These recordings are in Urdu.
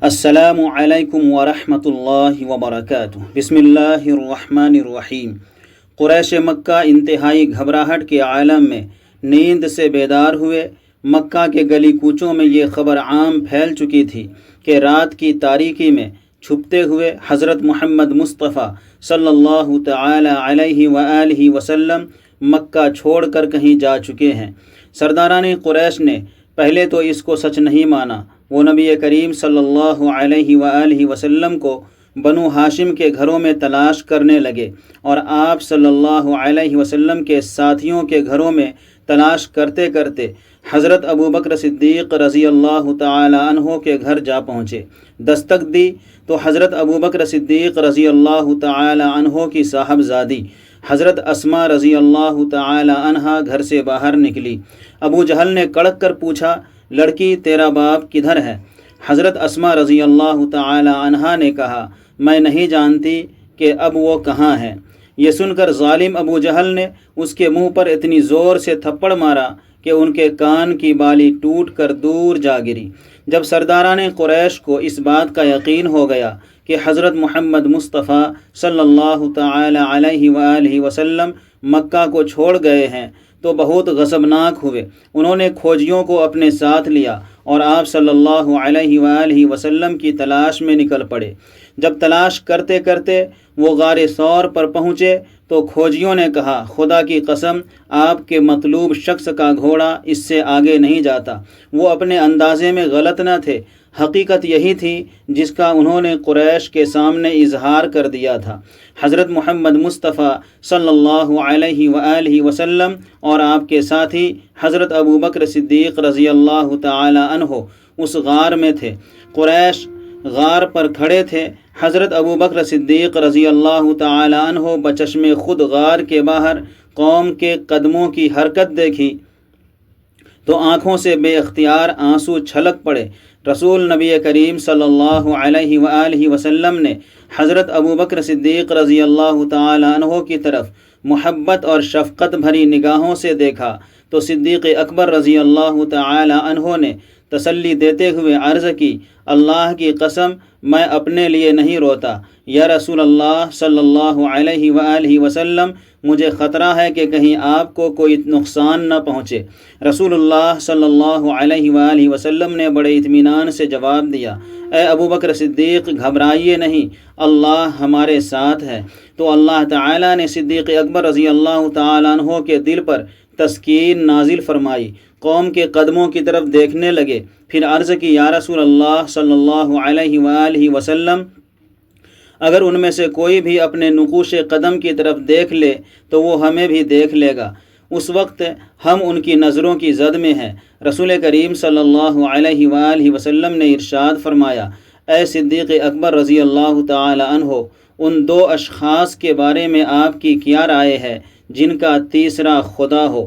السلام علیکم ورحمۃ اللہ وبرکاتہ۔ بسم اللہ الرحمن الرحیم۔ قریش مکہ انتہائی گھبراہٹ کے عالم میں نیند سے بیدار ہوئے۔ مکہ کے گلی کوچوں میں یہ خبر عام پھیل چکی تھی کہ رات کی تاریکی میں چھپتے ہوئے حضرت محمد مصطفیٰ صلی اللہ تعالی علیہ وآلہ وسلم مکہ چھوڑ کر کہیں جا چکے ہیں۔ سرداران قریش نے پہلے تو اس کو سچ نہیں مانا۔ وہ نبی کریم صلی اللہ علیہ وآلہ وسلم کو بنو ہاشم کے گھروں میں تلاش کرنے لگے اور آپ صلی اللہ علیہ وسلم کے ساتھیوں کے گھروں میں تلاش کرتے کرتے حضرت ابوبکر صدیق رضی اللہ تعالی عنہ کے گھر جا پہنچے۔ دستک دی تو حضرت ابوبکر صدیق رضی اللہ تعالی عنہ کی صاحبزادی حضرت اسماء رضی اللہ تعالی عنہا گھر سے باہر نکلی۔ ابو جہل نے کڑک کر پوچھا، لڑکی تیرا باپ کدھر ہے؟ حضرت اسماء رضی اللہ تعالی عنہا نے کہا، میں نہیں جانتی کہ اب وہ کہاں ہے۔ یہ سن کر ظالم ابو جہل نے اس کے منہ پر اتنی زور سے تھپڑ مارا کہ ان کے کان کی بالی ٹوٹ کر دور جا گری۔ جب سرداران قریش کو اس بات کا یقین ہو گیا کہ حضرت محمد مصطفیٰ صلی اللہ تعالی علیہ وآلہ وسلم مکہ کو چھوڑ گئے ہیں تو بہت غضبناک ہوئے۔ انہوں نے کھوجیوں کو اپنے ساتھ لیا اور آپ صلی اللہ علیہ وآلہ وسلم کی تلاش میں نکل پڑے۔ جب تلاش کرتے کرتے وہ غار ثور پر پہنچے تو کھوجیوں نے کہا، خدا کی قسم آپ کے مطلوب شخص کا گھوڑا اس سے آگے نہیں جاتا۔ وہ اپنے اندازے میں غلط نہ تھے، حقیقت یہی تھی جس کا انہوں نے قریش کے سامنے اظہار کر دیا تھا۔ حضرت محمد مصطفیٰ صلی اللہ علیہ وآلہ وسلم اور آپ کے ساتھی حضرت ابوبکر صدیق رضی اللہ تعالی عنہ اس غار میں تھے۔ قریش غار پر کھڑے تھے۔ حضرت ابوبکر صدیق رضی اللہ تعالی عنہ بچشم خود غار کے باہر قوم کے قدموں کی حرکت دیکھی تو آنکھوں سے بے اختیار آنسو چھلک پڑے۔ رسول نبی کریم صلی اللہ علیہ وآلہ وسلم نے حضرت ابوبکر صدیق رضی اللہ تعالی عنہ کی طرف محبت اور شفقت بھری نگاہوں سے دیکھا تو صدیق اکبر رضی اللہ تعالی عنہ نے تسلی دیتے ہوئے عرض کی، اللہ کی قسم میں اپنے لیے نہیں روتا، یا رسول اللہ صلی اللہ علیہ وآلہ وسلم مجھے خطرہ ہے کہ کہیں آپ کو کوئی نقصان نہ پہنچے۔ رسول اللہ صلی اللہ علیہ وآلہ وسلم نے بڑے اطمینان سے جواب دیا، اے ابوبکر صدیق گھبرائیے نہیں، اللہ ہمارے ساتھ ہے۔ تو اللہ تعالیٰ نے صدیق اکبر رضی اللہ تعالیٰ عنہ کے دل پر تسکین نازل فرمائی۔ قوم کے قدموں کی طرف دیکھنے لگے، پھر عرض کی، یا رسول اللہ صلی اللہ علیہ وآلہ وسلم اگر ان میں سے کوئی بھی اپنے نقوش قدم کی طرف دیکھ لے تو وہ ہمیں بھی دیکھ لے گا، اس وقت ہم ان کی نظروں کی زد میں ہیں۔ رسول کریم صلی اللہ علیہ وآلہ وسلم نے ارشاد فرمایا، اے صدیق اکبر رضی اللہ تعالی عنہ، ان دو اشخاص کے بارے میں آپ کی کیا رائے ہے جن کا تیسرا خدا ہو؟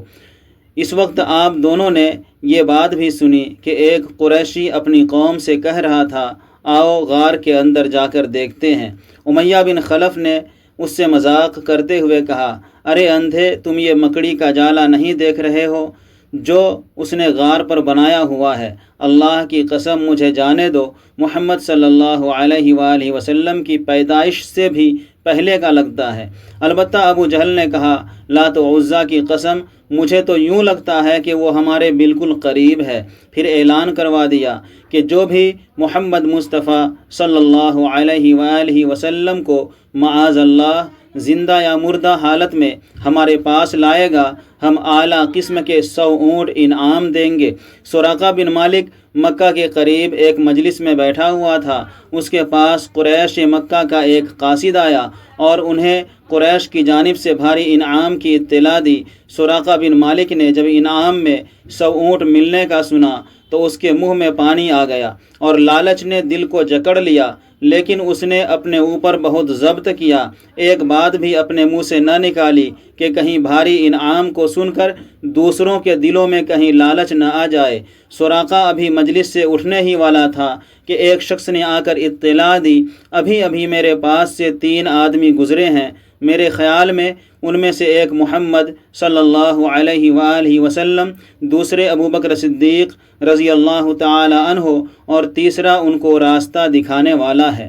اس وقت آپ دونوں نے یہ بات بھی سنی کہ ایک قریشی اپنی قوم سے کہہ رہا تھا، آؤ غار کے اندر جا کر دیکھتے ہیں۔ امیہ بن خلف نے اس سے مذاق کرتے ہوئے کہا، ارے اندھے، تم یہ مکڑی کا جالا نہیں دیکھ رہے ہو جو اس نے غار پر بنایا ہوا ہے؟ اللہ کی قسم مجھے جانے دو، محمد صلی اللہ علیہ وآلہ وسلم کی پیدائش سے بھی پہلے کا لگتا ہے۔ البتہ ابو جہل نے کہا، لات و عزیٰ کی قسم مجھے تو یوں لگتا ہے کہ وہ ہمارے بالکل قریب ہے۔ پھر اعلان کروا دیا کہ جو بھی محمد مصطفیٰ صلی اللہ علیہ وآلہ وسلم کو معاذ اللہ زندہ یا مردہ حالت میں ہمارے پاس لائے گا، ہم اعلیٰ قسم کے 100 اونٹ انعام دیں گے۔ سراقہ بن مالک مکہ کے قریب ایک مجلس میں بیٹھا ہوا تھا۔ اس کے پاس قریش مکہ کا ایک قاصد آیا اور انہیں قریش کی جانب سے بھاری انعام کی اطلاع دی۔ سراقہ بن مالک نے جب انعام میں 100 اونٹ ملنے کا سنا تو اس کے منہ میں پانی آ گیا اور لالچ نے دل کو جکڑ لیا، لیکن اس نے اپنے اوپر بہت ضبط کیا، ایک بات بھی اپنے منہ سے نہ نکالی کہ کہیں بھاری انعام کو سن کر دوسروں کے دلوں میں کہیں لالچ نہ آ جائے۔ سراقہ ابھی مجلس سے اٹھنے ہی والا تھا کہ ایک شخص نے آ کر اطلاع دی، ابھی میرے پاس سے 3 آدمی گزرے ہیں، میرے خیال میں ان میں سے ایک محمد صلی اللہ علیہ وآلہ وسلم، دوسرے ابو بکر صدیق رضی اللہ تعالی عنہ، اور تیسرا ان کو راستہ دکھانے والا ہے۔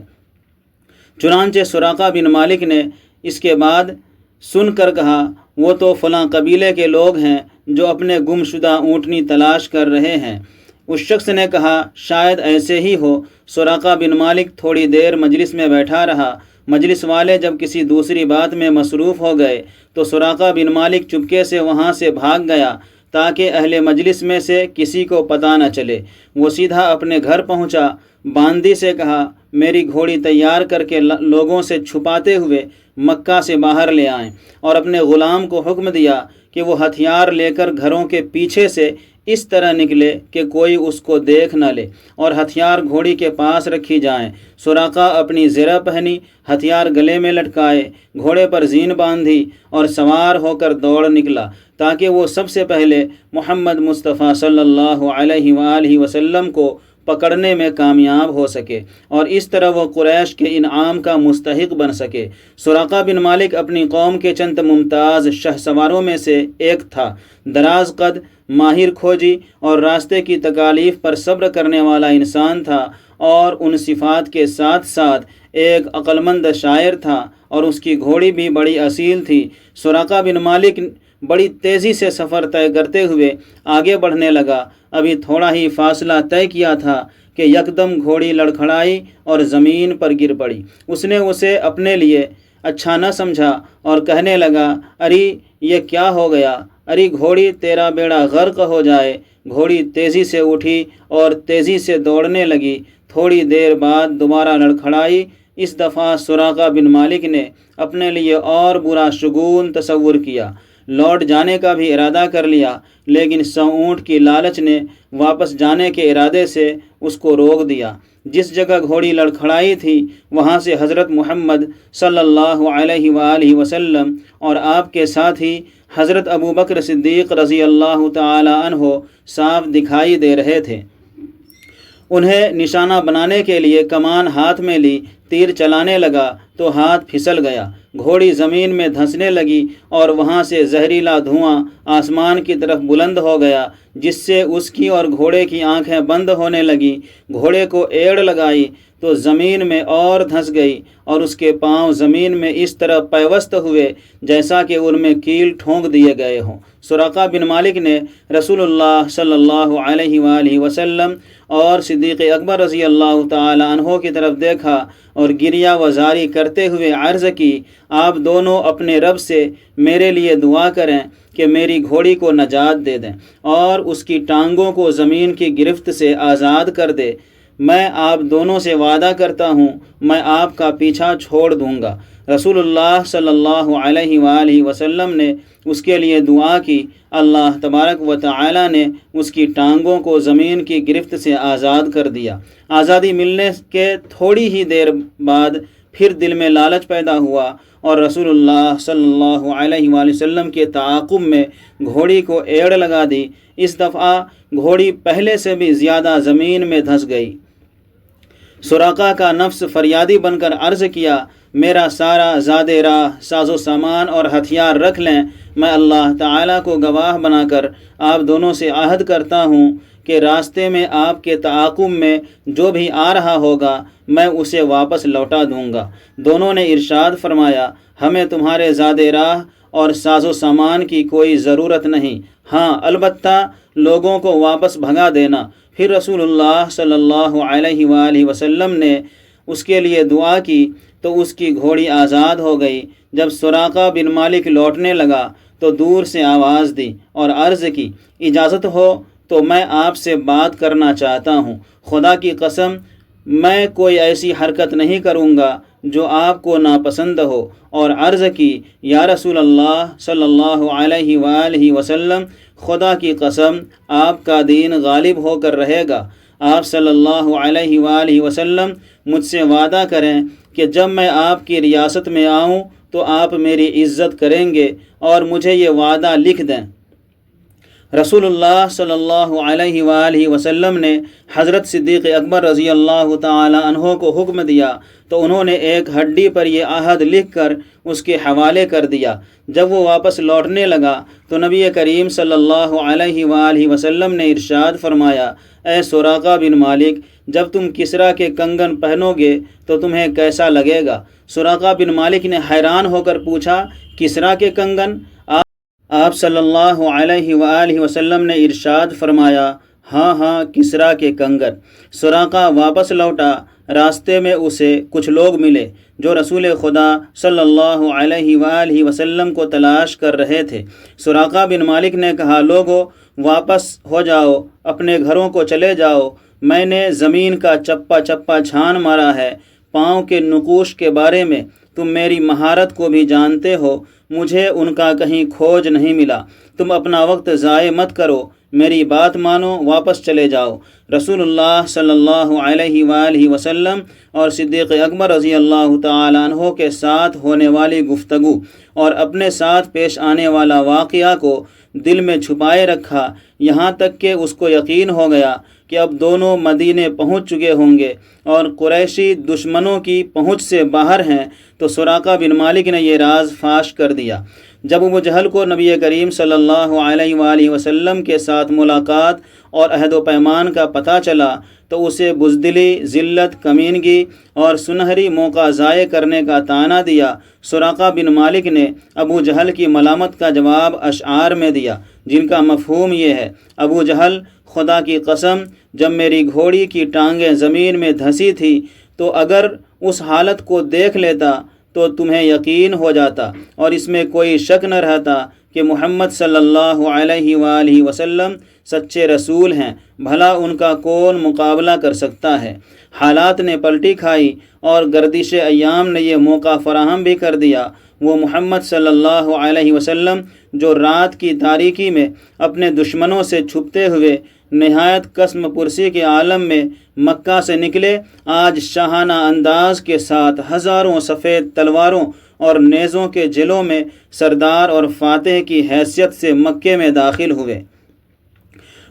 چنانچہ سراقہ بن مالک نے اس کے بعد سن کر کہا، وہ تو فلاں قبیلے کے لوگ ہیں جو اپنے گم شدہ اونٹنی تلاش کر رہے ہیں۔ اس شخص نے کہا، شاید ایسے ہی ہو۔ سراقہ بن مالک تھوڑی دیر مجلس میں بیٹھا رہا۔ مجلس والے جب کسی دوسری بات میں مصروف ہو گئے تو سراقہ بن مالک چپکے سے وہاں سے بھاگ گیا تاکہ اہل مجلس میں سے کسی کو پتہ نہ چلے۔ وہ سیدھا اپنے گھر پہنچا، باندی سے کہا، میری گھوڑی تیار کر کے لوگوں سے چھپاتے ہوئے مکہ سے باہر لے آئیں، اور اپنے غلام کو حکم دیا کہ وہ ہتھیار لے کر گھروں کے پیچھے سے اس طرح نکلے کہ کوئی اس کو دیکھ نہ لے، اور ہتھیار گھوڑی کے پاس رکھی جائیں۔ سراقہ اپنی زرہ پہنی، ہتھیار گلے میں لٹکائے، گھوڑے پر زین باندھی اور سوار ہو کر دوڑ نکلا تاکہ وہ سب سے پہلے محمد مصطفیٰ صلی اللہ علیہ وآلہ وسلم کو پکڑنے میں کامیاب ہو سکے، اور اس طرح وہ قریش کے انعام کا مستحق بن سکے۔ سراقہ بن مالک اپنی قوم کے چند ممتاز شہ سواروں میں سے ایک تھا۔ دراز قد، ماہر کھوجی اور راستے کی تکالیف پر صبر کرنے والا انسان تھا، اور ان صفات کے ساتھ ساتھ ایک عقلمند شاعر تھا، اور اس کی گھوڑی بھی بڑی اصیل تھی۔ سراقہ بن مالک بڑی تیزی سے سفر طے کرتے ہوئے آگے بڑھنے لگا۔ ابھی تھوڑا ہی فاصلہ طے کیا تھا کہ یکدم گھوڑی لڑکھڑائی اور زمین پر گر پڑی۔ اس نے اسے اپنے لیے اچھا نہ سمجھا اور کہنے لگا، ارے یہ کیا ہو گیا؟ ارے گھوڑی، تیرا بیڑا غرق ہو جائے۔ گھوڑی تیزی سے اٹھی اور تیزی سے دوڑنے لگی۔ تھوڑی دیر بعد دوبارہ لڑکھڑائی۔ اس دفعہ سراقہ بن مالک نے اپنے لیے اور برا شگون تصور کیا۔ لوٹ جانے کا بھی ارادہ کر لیا، لیکن 100 اونٹ کی لالچ نے واپس جانے کے ارادے سے اس کو روک دیا۔ جس جگہ گھوڑی لڑکھڑائی تھی وہاں سے حضرت محمد صلی اللہ علیہ وآلہ وسلم اور آپ کے ساتھی حضرت ابو بکر صدیق رضی اللہ تعالی عنہ صاف دکھائی دے رہے تھے۔ انہیں نشانہ بنانے کے لیے کمان ہاتھ میں لی، تیر چلانے لگا تو ہاتھ پھسل گیا، گھوڑی زمین میں دھنسنے لگی اور وہاں سے زہریلا دھواں آسمان کی طرف بلند ہو گیا، جس سے اس کی اور گھوڑے کی آنکھیں بند ہونے لگیں۔ گھوڑے کو ایڑ لگائی تو زمین میں اور دھنس گئی، اور اس کے پاؤں زمین میں اس طرح پیوست ہوئے جیسا کہ ان میں کیل ٹھونک دیے گئے ہوں۔ سراقہ بن مالک نے رسول اللہ صلی اللہ علیہ وآلہ وسلم اور صدیق اکبر رضی اللہ تعالی عنہ کی طرف دیکھا اور گریہ وزاری کرتے ہوئے عرض کی، آپ دونوں اپنے رب سے میرے لیے دعا کریں کہ میری گھوڑی کو نجات دے دیں اور اس کی ٹانگوں کو زمین کی گرفت سے آزاد کر دے۔ میں آپ دونوں سے وعدہ کرتا ہوں، میں آپ کا پیچھا چھوڑ دوں گا۔ رسول اللہ صلی اللہ علیہ وآلہ وسلم نے اس کے لیے دعا کی۔ اللہ تبارک و تعالی نے اس کی ٹانگوں کو زمین کی گرفت سے آزاد کر دیا۔ آزادی ملنے کے تھوڑی ہی دیر بعد پھر دل میں لالچ پیدا ہوا اور رسول اللہ صلی اللہ علیہ وآلہ وسلم کے تعاقب میں گھوڑی کو ایڑ لگا دی۔ اس دفعہ گھوڑی پہلے سے بھی زیادہ زمین میں دھنس گئی۔ سراقہ کا نفس فریادی بن کر عرض کیا، میرا سارا زاد راہ، ساز و سامان اور ہتھیار رکھ لیں، میں اللہ تعالیٰ کو گواہ بنا کر آپ دونوں سے عہد کرتا ہوں کہ راستے میں آپ کے تعاقب میں جو بھی آ رہا ہوگا میں اسے واپس لوٹا دوں گا۔ دونوں نے ارشاد فرمایا، ہمیں تمہارے زاد راہ اور ساز و سامان کی کوئی ضرورت نہیں، ہاں البتہ لوگوں کو واپس بھگا دینا۔ پھر رسول اللہ صلی اللہ علیہ وآلہ وسلم نے اس کے لیے دعا کی تو اس کی گھوڑی آزاد ہو گئی۔ جب سراقہ بن مالک لوٹنے لگا تو دور سے آواز دی اور عرض کی، اجازت ہو تو میں آپ سے بات کرنا چاہتا ہوں۔ خدا کی قسم میں کوئی ایسی حرکت نہیں کروں گا جو آپ کو ناپسند ہو۔ اور عرض کی، یا رسول اللہ صلی اللہ علیہ وآلہ وسلم، خدا کی قسم آپ کا دین غالب ہو کر رہے گا۔ آپ صلی اللہ علیہ وآلہ وسلم مجھ سے وعدہ کریں کہ جب میں آپ کی ریاست میں آؤں تو آپ میری عزت کریں گے، اور مجھے یہ وعدہ لکھ دیں۔ رسول اللہ صلی اللہ علیہ وآلہ وسلم نے حضرت صدیق اکبر رضی اللہ تعالی عنہ کو حکم دیا تو انہوں نے ایک ہڈی پر یہ عہد لکھ کر اس کے حوالے کر دیا۔ جب وہ واپس لوٹنے لگا تو نبی کریم صلی اللہ علیہ وآلہ وسلم نے ارشاد فرمایا، اے سراقہ بن مالک، جب تم کسریٰ کے کنگن پہنو گے تو تمہیں کیسا لگے گا؟ سراقہ بن مالک نے حیران ہو کر پوچھا، کسریٰ کے کنگن؟ آپ صلی اللہ علیہ وآلہ وسلم نے ارشاد فرمایا، ہاں ہاں، کسریٰ کے کنگن۔ سراقہ واپس لوٹا۔ راستے میں اسے کچھ لوگ ملے جو رسول خدا صلی اللہ علیہ وآلہ وسلم کو تلاش کر رہے تھے۔ سراقہ بن مالک نے کہا، لوگو واپس ہو جاؤ، اپنے گھروں کو چلے جاؤ، میں نے زمین کا چپا چپا چھان مارا ہے، پاؤں کے نقوش کے بارے میں تم میری مہارت کو بھی جانتے ہو، مجھے ان کا کہیں کھوج نہیں ملا، تم اپنا وقت ضائع مت کرو، میری بات مانو، واپس چلے جاؤ۔ رسول اللہ صلی اللہ علیہ وآلہ وسلم اور صدیق اکبر رضی اللہ تعالی عنہ کے ساتھ ہونے والی گفتگو اور اپنے ساتھ پیش آنے والا واقعہ کو دل میں چھپائے رکھا، یہاں تک کہ اس کو یقین ہو گیا کہ اب دونوں مدینے پہنچ چکے ہوں گے اور قریشی دشمنوں کی پہنچ سے باہر ہیں، تو سراقہ بن مالک نے یہ راز فاش کر دیا۔ جب ابو جہل کو نبی کریم صلی اللہ علیہ وآلہ وسلم کے ساتھ ملاقات اور عہد و پیمان کا پتہ چلا تو اسے بزدلی، ذلت، کمینگی اور سنہری موقع ضائع کرنے کا طعنہ دیا۔ سراقہ بن مالک نے ابو جہل کی ملامت کا جواب اشعار میں دیا، جن کا مفہوم یہ ہے، ابو جہل، خدا کی قسم، جب میری گھوڑی کی ٹانگیں زمین میں دھسی تھی تو اگر اس حالت کو دیکھ لیتا تو تمہیں یقین ہو جاتا اور اس میں کوئی شک نہ رہتا کہ محمد صلی اللہ علیہ وآلہ وسلم سچے رسول ہیں، بھلا ان کا کون مقابلہ کر سکتا ہے۔ حالات نے پلٹی کھائی اور گردش ایام نے یہ موقع فراہم بھی کر دیا۔ وہ محمد صلی اللہ علیہ وسلم جو رات کی تاریکی میں اپنے دشمنوں سے چھپتے ہوئے نہایت قسم پرسی کے عالم میں مکہ سے نکلے، آج شاہانہ انداز کے ساتھ ہزاروں سفید تلواروں اور نیزوں کے جلوں میں سردار اور فاتح کی حیثیت سے مکے میں داخل ہوئے۔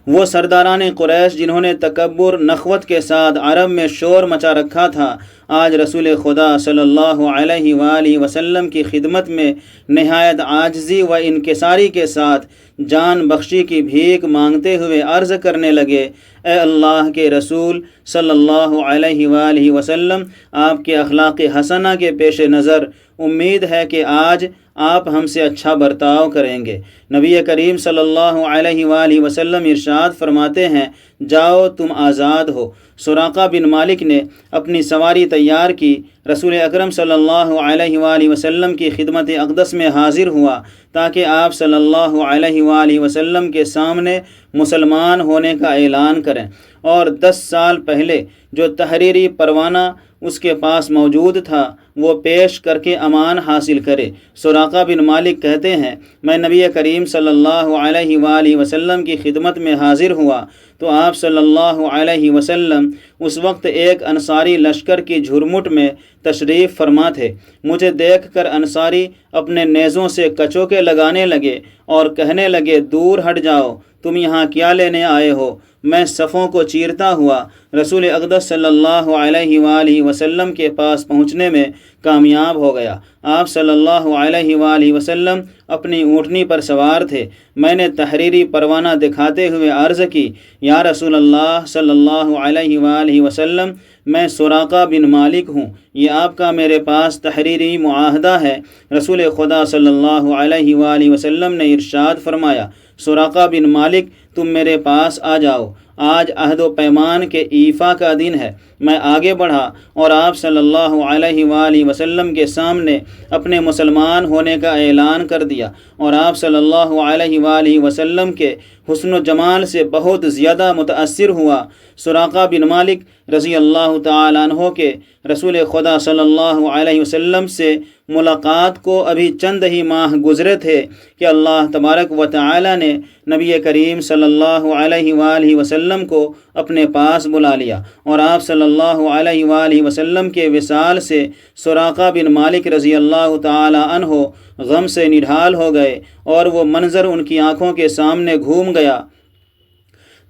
وہ سرداران قریش جنہوں نے تکبر، نخوت کے ساتھ عرب میں شور مچا رکھا تھا، آج رسول خدا صلی اللہ علیہ وآلہ وسلم کی خدمت میں نہایت عاجزی و انکساری کے ساتھ جان بخشی کی بھیک مانگتے ہوئے عرض کرنے لگے، اے اللہ کے رسول صلی اللہ علیہ وآلہ وسلم، آپ کے اخلاق حسنہ کے پیش نظر امید ہے کہ آج آپ ہم سے اچھا برتاؤ کریں گے۔ نبی کریم صلی اللہ علیہ وآلہ وسلم ارشاد فرماتے ہیں، جاؤ تم آزاد ہو۔ سراقہ بن مالک نے اپنی سواری تیار کی، رسول اکرم صلی اللہ علیہ وآلہ وسلم کی خدمت اقدس میں حاضر ہوا تاکہ آپ صلی اللہ علیہ وآلہ وسلم کے سامنے مسلمان ہونے کا اعلان کریں، اور 10 سال پہلے جو تحریری پروانہ اس کے پاس موجود تھا وہ پیش کر کے امان حاصل کرے۔ سراقہ بن مالک کہتے ہیں، میں نبی کریم صلی اللہ علیہ وآلہ وسلم کی خدمت میں حاضر ہوا تو آپ صلی اللہ علیہ وسلم اس وقت ایک انصاری لشکر کی جھرمٹ میں تشریف فرما تھے۔ مجھے دیکھ کر انصاری اپنے نیزوں سے کچوکے لگانے لگے اور کہنے لگے، دور ہٹ جاؤ، تم یہاں کیا لینے آئے ہو؟ میں صفوں کو چیرتا ہوا رسول اقدس صلی اللہ علیہ وآلہ وسلم کے پاس پہنچنے میں کامیاب ہو گیا۔ آپ صلی اللہ علیہ وآلہ وسلم اپنی اونٹنی پر سوار تھے۔ میں نے تحریری پروانہ دکھاتے ہوئے عرض کی، یا رسول اللہ صلی اللہ علیہ وآلہ وسلم، میں سراقہ بن مالک ہوں، یہ آپ کا میرے پاس تحریری معاہدہ ہے۔ رسول خدا صلی اللہ علیہ وآلہ وسلم نے ارشاد فرمایا، سراقہ بن مالک، تم میرے پاس آ جاؤ، آج عہد و پیمان کے ایفا کا دن ہے۔ میں آگے بڑھا اور آپ صلی اللہ علیہ وآلہ وسلم کے سامنے اپنے مسلمان ہونے کا اعلان کر دیا، اور آپ صلی اللہ علیہ وآلہ وسلم کے حسن و جمال سے بہت زیادہ متاثر ہوا۔ سراقہ بن مالک رضی اللہ تعالیٰ عنہ کے رسول خدا صلی اللہ علیہ وسلم سے ملاقات کو ابھی چند ہی ماہ گزرے تھے کہ اللہ تبارک و تعالی نے نبی کریم صلی اللہ علیہ وآلہ وسلم کو اپنے پاس بلا لیا، اور آپ صلی اللہ علیہ وآلہ وسلم کے وصال سے سراقہ بن مالک رضی اللہ تعالی عنہ غم سے نڈھال ہو گئے، اور وہ منظر ان کی آنکھوں کے سامنے گھوم گیا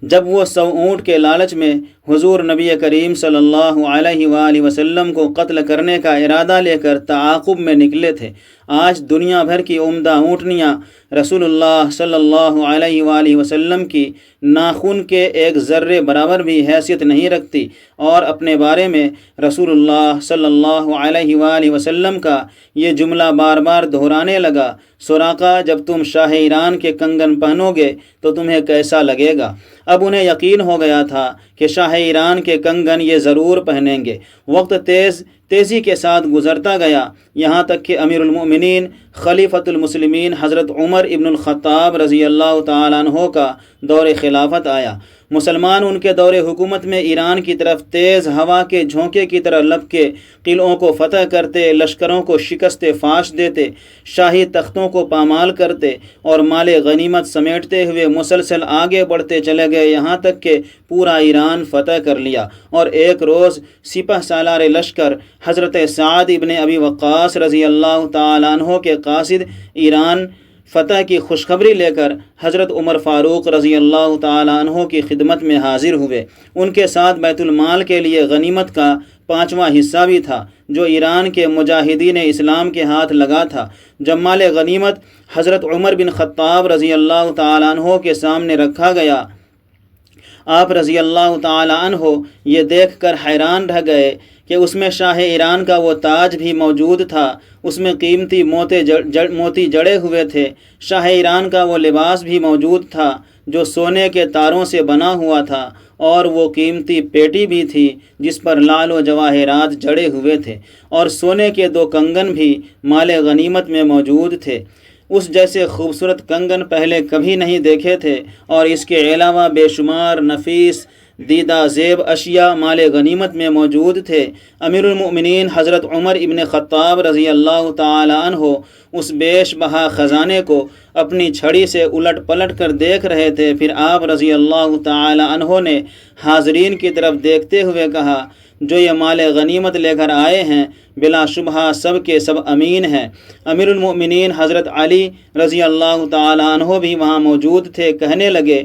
جب وہ 100 اونٹ کے لالچ میں حضور نبی کریم صلی اللہ علیہ وآلہ وسلم کو قتل کرنے کا ارادہ لے کر تعاقب میں نکلے تھے۔ آج دنیا بھر کی عمدہ اونٹنیاں رسول اللہ صلی اللہ علیہ وآلہ وسلم کی ناخن کے ایک ذرے برابر بھی حیثیت نہیں رکھتی، اور اپنے بارے میں رسول اللہ صلی اللہ علیہ وآلہ وسلم کا یہ جملہ بار بار دہرانے لگا، سراقہ جب تم شاہ ایران کے کنگن پہنو گے تو تمہیں کیسا لگے گا؟ اب انہیں یقین ہو گیا تھا کہ شاہ ایران کے کنگن یہ ضرور پہنیں گے۔ وقت تیزی کے ساتھ گزرتا گیا، یہاں تک کہ امیر المؤمنین خلیفۃ المسلمین حضرت عمر ابن الخطاب رضی اللہ تعالیٰ عنہ کا دور خلافت آیا۔ مسلمان ان کے دور حکومت میں ایران کی طرف تیز ہوا کے جھونکے کی طرح لپ کے قلعوں کو فتح کرتے، لشکروں کو شکست فاش دیتے، شاہی تختوں کو پامال کرتے اور مال غنیمت سمیٹتے ہوئے مسلسل آگے بڑھتے چلے گئے، یہاں تک کہ پورا ایران فتح کر لیا۔ اور ایک روز سپہ سالار لشکر حضرت سعد ابن ابی وقاص رضی اللہ تعالیٰ عنہ کے قاصد ایران فتح کی خوشخبری لے کر حضرت عمر فاروق رضی اللہ تعالیٰ عنہ کی خدمت میں حاضر ہوئے۔ ان کے ساتھ بیت المال کے لیے غنیمت کا 5واں حصہ بھی تھا جو ایران کے مجاہدین اسلام کے ہاتھ لگا تھا۔ جب مال غنیمت حضرت عمر بن خطاب رضی اللہ تعالیٰ عنہ کے سامنے رکھا گیا، آپ رضی اللہ تعالیٰ عنہ یہ دیکھ کر حیران رہ گئے کہ اس میں شاہ ایران کا وہ تاج بھی موجود تھا، اس میں قیمتی موتی جڑے ہوئے تھے، شاہ ایران کا وہ لباس بھی موجود تھا جو سونے کے تاروں سے بنا ہوا تھا، اور وہ قیمتی پیٹی بھی تھی جس پر لعل و جواہرات جڑے ہوئے تھے، اور سونے کے 2 کنگن بھی مال غنیمت میں موجود تھے۔ اس جیسے خوبصورت کنگن پہلے کبھی نہیں دیکھے تھے، اور اس کے علاوہ بے شمار نفیس دیدہ زیب اشیاء مال غنیمت میں موجود تھے۔ امیر المؤمنین حضرت عمر ابن خطاب رضی اللہ تعالی عنہ اس بیش بہا خزانے کو اپنی چھڑی سے الٹ پلٹ کر دیکھ رہے تھے۔ پھر آپ رضی اللہ تعالی عنہ نے حاضرین کی طرف دیکھتے ہوئے کہا، جو یہ مال غنیمت لے کر آئے ہیں بلا شبہ سب کے سب امین ہیں۔ امیر المؤمنین حضرت علی رضی اللہ تعالی عنہ بھی وہاں موجود تھے۔ کہنے لگے،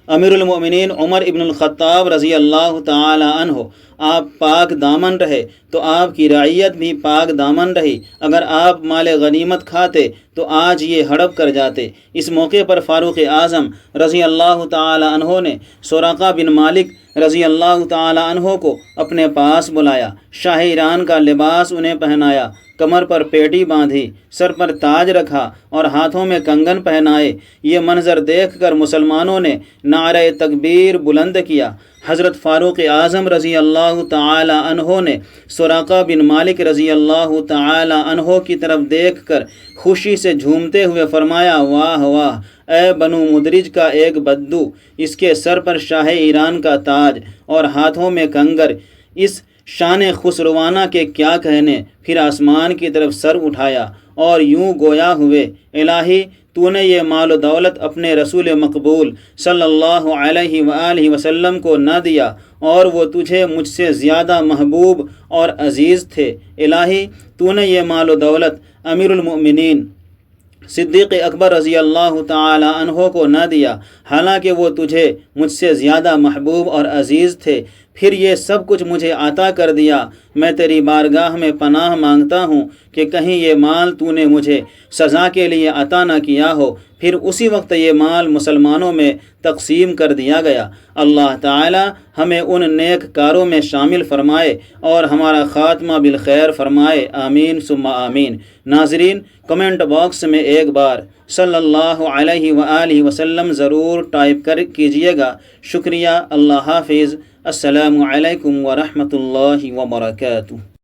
امیر المؤمنین عمر ابن الخطاب رضی اللہ تعالی عنہ، آپ پاک دامن رہے تو آپ کی رعیت بھی پاک دامن رہی۔ اگر آپ مال غنیمت کھاتے تو آج یہ ہڑپ کر جاتے۔ اس موقع پر فاروق اعظم رضی اللہ تعالی عنہ نے سراقہ بن مالک رضی اللہ تعالی عنہ کو اپنے پاس بلایا، شاہ ایران کا لباس انہیں پہنایا، کمر پر پیٹی باندھی، سر پر تاج رکھا اور ہاتھوں میں کنگن پہنائے۔ یہ منظر دیکھ کر مسلمانوں نے نعرہ تکبیر بلند کیا۔ حضرت فاروق اعظم رضی اللہ تعالی عنہ نے سراقہ بن مالک رضی اللہ تعالی عنہ کی طرف دیکھ کر خوشی سے جھومتے ہوئے فرمایا، واہ واہ، اے بنو مدرج کا ایک بدو، اس کے سر پر شاہ ایران کا تاج اور ہاتھوں میں کنگر، اس شان خسروانہ کے کیا کہنے۔ پھر آسمان کی طرف سر اٹھایا اور یوں گویا ہوئے، الہی تو نے یہ مال و دولت اپنے رسول مقبول صلی اللہ علیہ وآلہ وسلم کو نہ دیا، اور وہ تجھے مجھ سے زیادہ محبوب اور عزیز تھے۔ الہی تو نے یہ مال و دولت امیر المؤمنین صدیق اکبر رضی اللہ تعالی عنہ کو نہ دیا، حالانکہ وہ تجھے مجھ سے زیادہ محبوب اور عزیز تھے۔ پھر یہ سب کچھ مجھے عطا کر دیا۔ میں تیری بارگاہ میں پناہ مانگتا ہوں کہ کہیں یہ مال تو نے مجھے سزا کے لیے عطا نہ کیا ہو۔ پھر اسی وقت یہ مال مسلمانوں میں تقسیم کر دیا گیا۔ اللہ تعالی ہمیں ان نیک کاروں میں شامل فرمائے اور ہمارا خاتمہ بالخیر فرمائے، آمین ثم آمین۔ ناظرین، کمنٹ باکس میں ایک بار صلی اللہ علیہ وآلہ وسلم ضرور ٹائپ کر کیجئے گا۔ شکریہ۔ اللہ حافظ۔ السلام علیکم ورحمۃ اللہ وبرکاتہ۔